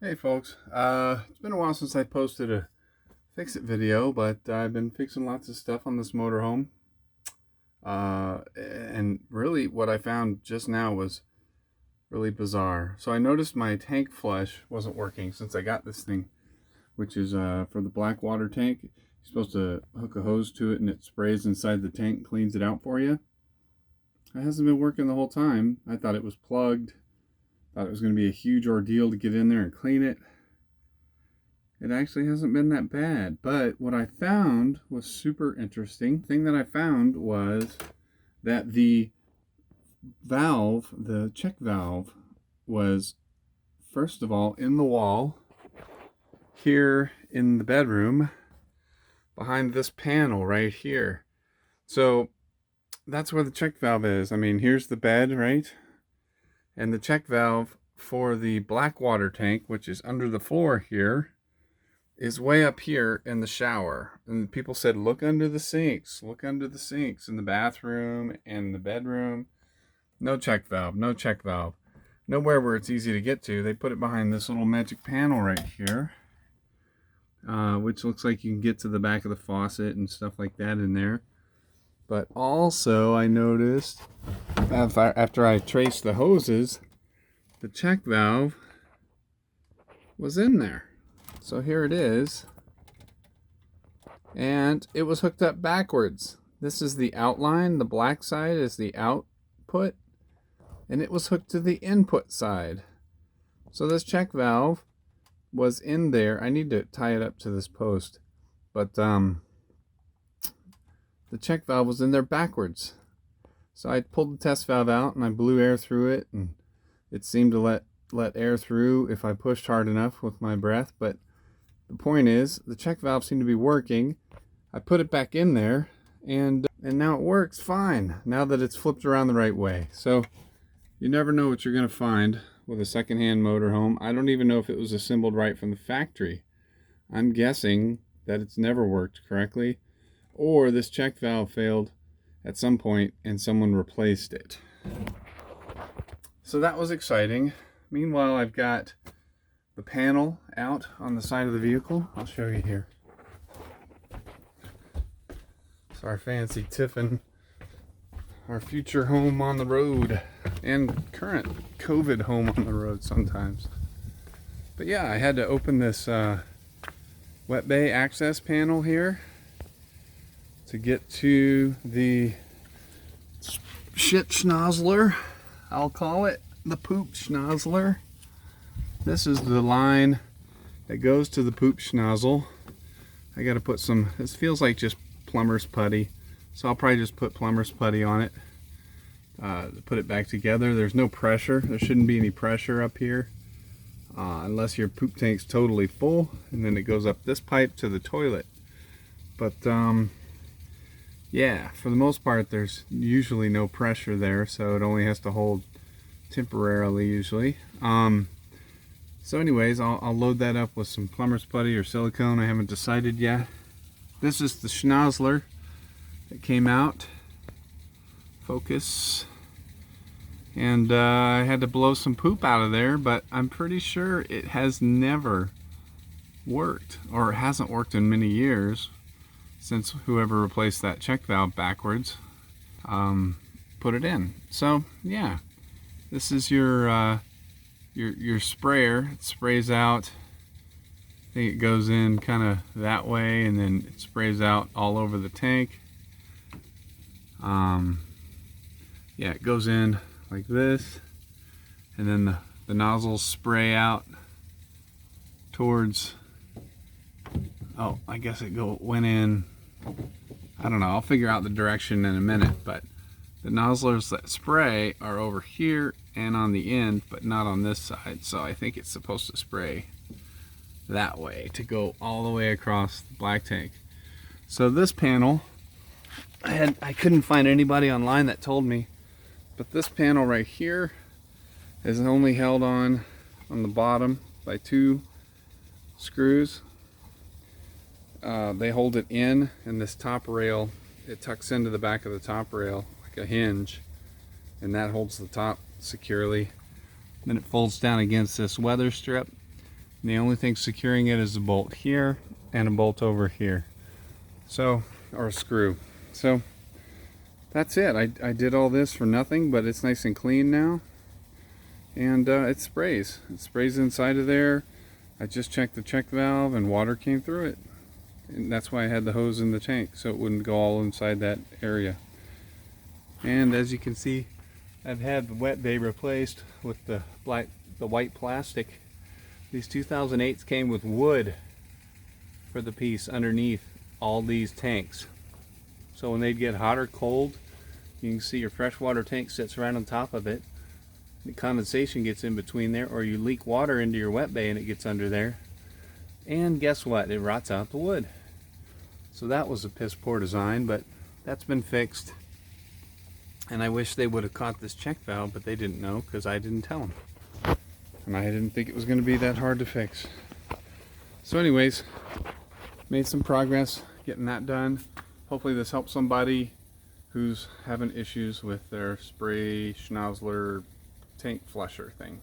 Hey folks, it's been a while since I posted a fix-it video, but I've been fixing lots of stuff on this motorhome. And really what I found just now was really bizarre. So I noticed my tank flush wasn't working since I got this thing, which is for the black water tank. You're supposed to hook a hose to it and it sprays inside the tank and cleans it out for you. It hasn't been working the whole time. I thought it was plugged. Thought it was going to be a huge ordeal to get in there and clean it. It actually hasn't been that bad, but what I found was super interesting. The thing that I found was that the valve, the check valve, was first of all in the wall here in the bedroom behind this panel right here. So that's where the check valve is. I mean, here's the bed, right? And the check valve for the black water tank, which is under the floor here, is way up here in the shower. And people said, look under the sinks, look under the sinks in the bathroom and the bedroom. No check valve, no check valve. Nowhere where it's easy to get to. They put it behind this little magic panel right here, which looks like you can get to the back of the faucet and stuff like that in there. But also I noticed after I traced the hoses, the check valve was in there. So here it is, and it was hooked up backwards. This is the outline, the black side is the output, and it was hooked to the input side. So this check valve was in there. I need to tie it up to this post, but the check valve was in there backwards. So I pulled the test valve out and I blew air through it, and it seemed to let air through if I pushed hard enough with my breath, but the point is, the check valve seemed to be working. I put it back in there, and now it works fine, now that it's flipped around the right way. So, you never know what you're going to find with a secondhand motorhome. I don't even know if it was assembled right from the factory. I'm guessing that it's never worked correctly, or this check valve failed at some point and someone replaced it. So that was exciting. Meanwhile, I've got the panel out on the side of the vehicle. I'll show you here. It's our fancy Tiffin, our future home on the road, and current COVID home on the road sometimes. But yeah, I had to open this wet bay access panel here to get to the shit schnozzler, I'll call it, the poop schnozzler. This is the line that goes to the poop schnozzle. I gotta put some, this feels like just plumber's putty, so I'll probably just put plumber's putty on it to put it back together. There's no pressure. There shouldn't be any pressure up here unless your poop tank's totally full, and then it goes up this pipe to the toilet. But yeah, for the most part there's usually no pressure there, so it only has to hold temporarily usually. So anyways, I'll load that up with some plumber's putty or silicone. I haven't decided yet. This is the schnozzler that came out. Focus. And I had to blow some poop out of there, but I'm pretty sure it has never worked, or it hasn't worked in many years since whoever replaced that check valve backwards put it in. So yeah, this is your sprayer. It sprays out. I think it goes in kind of that way, and then it sprays out all over the tank. Yeah, it goes in like this, and then the nozzles spray out towards, oh, I guess it went in, I don't know, I'll figure out the direction in a minute, but the nozzlers that spray are over here and on the end, but not on this side. So I think it's supposed to spray that way to go all the way across the black tank. So this panel, I couldn't find anybody online that told me, but this panel right here is only held on the bottom by 2 screws. They hold it in, and this top rail, it tucks into the back of the top rail like a hinge, and that holds the top securely. Then it folds down against this weather strip, And the only thing securing it is a bolt here and a bolt over here. So, or a screw. So that's it. I did all this for nothing, but it's nice and clean now. And it sprays. It sprays inside of there. I just checked the check valve and water came through it. And that's why I had the hose in the tank, so it wouldn't go all inside that area. And as you can see, I've had the wet bay replaced with the white plastic. These 2008s came with wood for the piece underneath all these tanks. So when they'd get hot or cold, you can see your freshwater tank sits right on top of it. The condensation gets in between there, or you leak water into your wet bay and it gets under there. And guess what? It rots out the wood. So that was a piss poor design, but that's been fixed. And I wish they would have caught this check valve, but they didn't know because I didn't tell them. And I didn't think it was going to be that hard to fix. So anyways, made some progress getting that done. Hopefully this helps somebody who's having issues with their spray schnozzler tank flusher thing.